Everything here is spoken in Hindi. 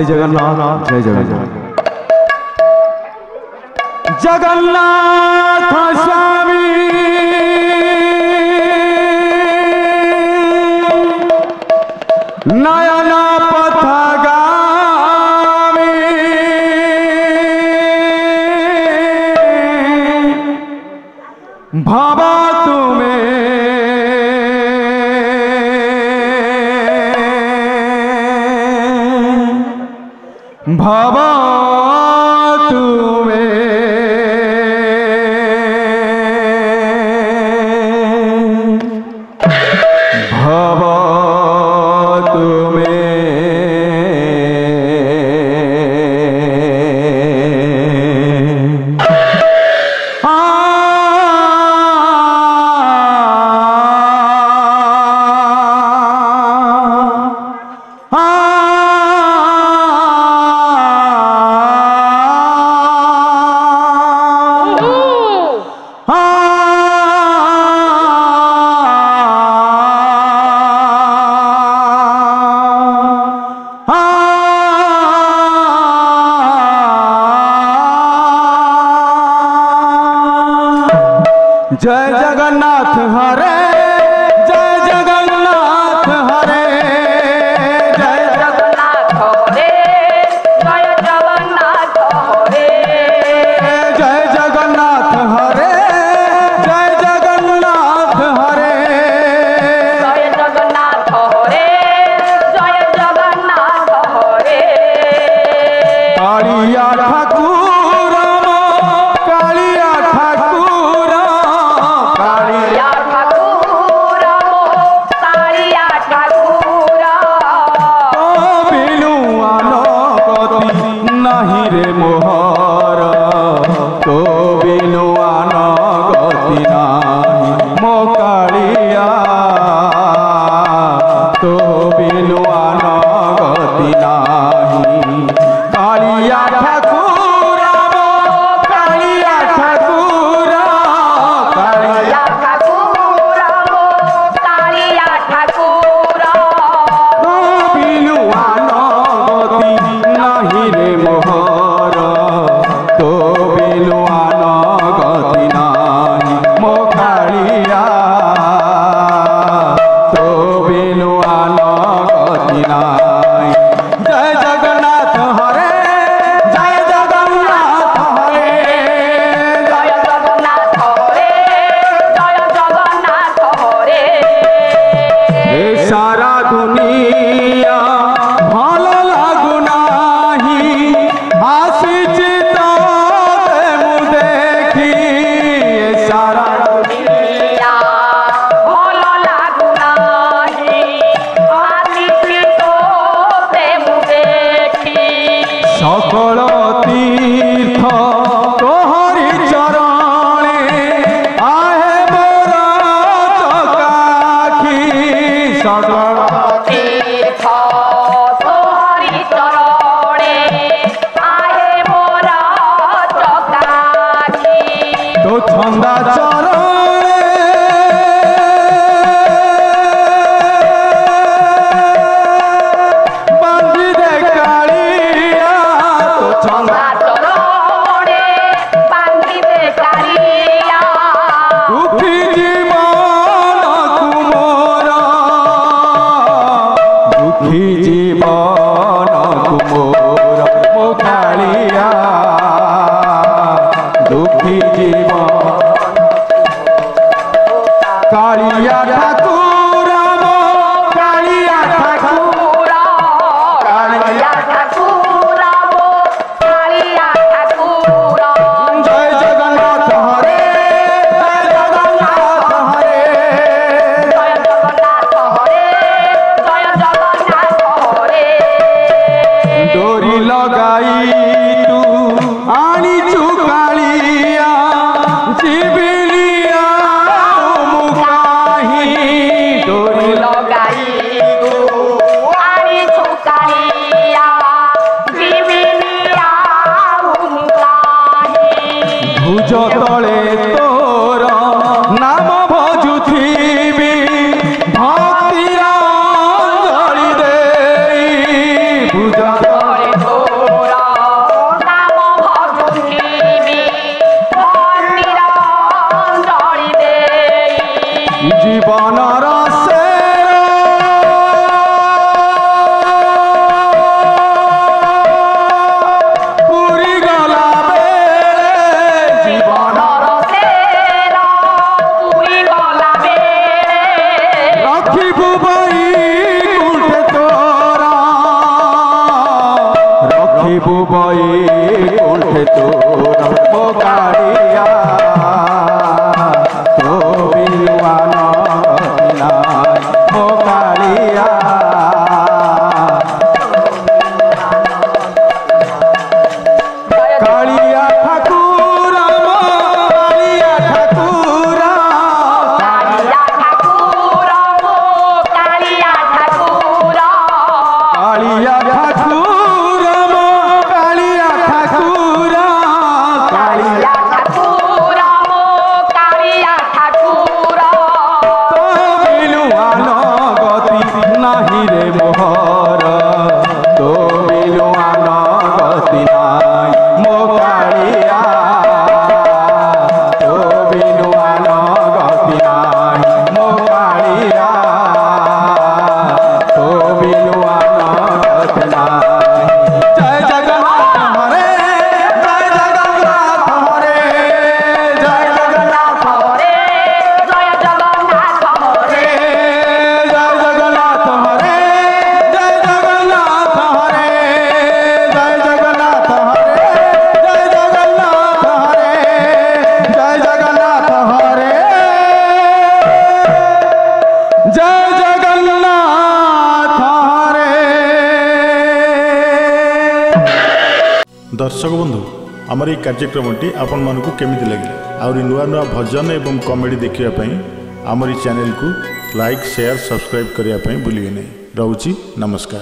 जय जगन्नाथ जय जगन्नाथ जगन्नाथ स्वामी नयन पथगामी भावा तुम्हें भावा तुम्हें भावा तुम्हें जय जगन्नाथ हरे जय जगन्नाथ हरे जय जगन्नाथ हरे जय जगन्नाथ हरे जय जगन्नाथ हरे जय जगन्नाथ हरे जय जगन्नाथ हरे जय जगन्नाथ हरे कालिया ठाकुर कालिया ठाकुर कालिया ठाकुर कालिया ठाकुर तो बिनु आनगति नहीं रे मोहर तो बिनु आनगति नहीं मो कालिया तो बिनु आनगति नहीं कालिया ठाकुर कालिया ठाकुर कालिया ठाकुर कालिया ठाकुर तो बिनु आनगति नहीं रे मोहर तो बिनु आनगति नहीं मो कालिया तो बिनु आनगति नहीं जय जगन्नाथ हरे जय जगन्नाथ हरे जय जगन्नाथ हरे जय जगन्नाथ हरे ए सारा दुनिया भल लागु नाही आसीछि तोते मु देखी ए सारा दुनिया भल लागु नाही आसीछि तोते मु देखी सकल तीर्थ तोहरी चरणे आहे मोर चकाखी सकल तीर्थ तोहरी चरणे आहे मोर चकाखी तो छंदा चरणे बांधी दे कालिया तो छंदा चरणे बांधिबे कालिया दुखी जीवन कुमोर दुखी जीवन कुमोर मो कालिया दुखी जीवन कालिया ठाकुर मो कालिया ठाकुर कालिया ठाकुर कालिया ठाकुर जय जगन्नाथ हरे जय जगन्नाथ हरे जय जगन्नाथ हरे जय जगन्नाथ हरे डोरी लगाई तू आनी चुकालिया जीविलिया मुकाही डोरी लगाई तू आनी छुकालिया जीविलिया मुकाही भुज तले तोर नाम भजुथिबी भक्तिर अंजलि देई भुज বৈকুণ্ঠে তোর মো কালিয়া তো বিলুয়ান নাই মো কালিয়া কালিয়া ঠাকুর কালিয়া ঠাকুর কালিয়া ঠাকুর মো কালিয়া ঠাকুর কালিয়া ঠাকুর কালিয়া ঠাকুর কালিয়া ঠাকুর মো কালিয়া ঠাকুর তো বিলুয়ান গতি নাহি রে মোহর তো বিলুয়ান গতি নাই মো কালিয়া তো বিলুয়ান গতি নাই মো কালিয়া তো বিলুয়ান গতি নাই জয় জগন্নাথ হরে জয় জগন্নাথ হরে জয় জগন্নাথ হরে জয় জগন্নাথ হরে জয় জগন্নাথ হরে জয় জগন্নাথ হরে জয় জগন্নাথ হরে জয় জগন্নাথ হরে জয় জগন্নাথ হরে জয় জগন্নাথ হরে। दर्शक बंधु आमर ये कार्यक्रमटी आपण मानकु केमिति लगिले आउरी नुआ नुआ भजन एवं कॉमेडी देखिया पई आमर चैनल को लाइक शेयर सब्सक्राइब करिया पई भूलिए नहीं। रहूची नमस्कार।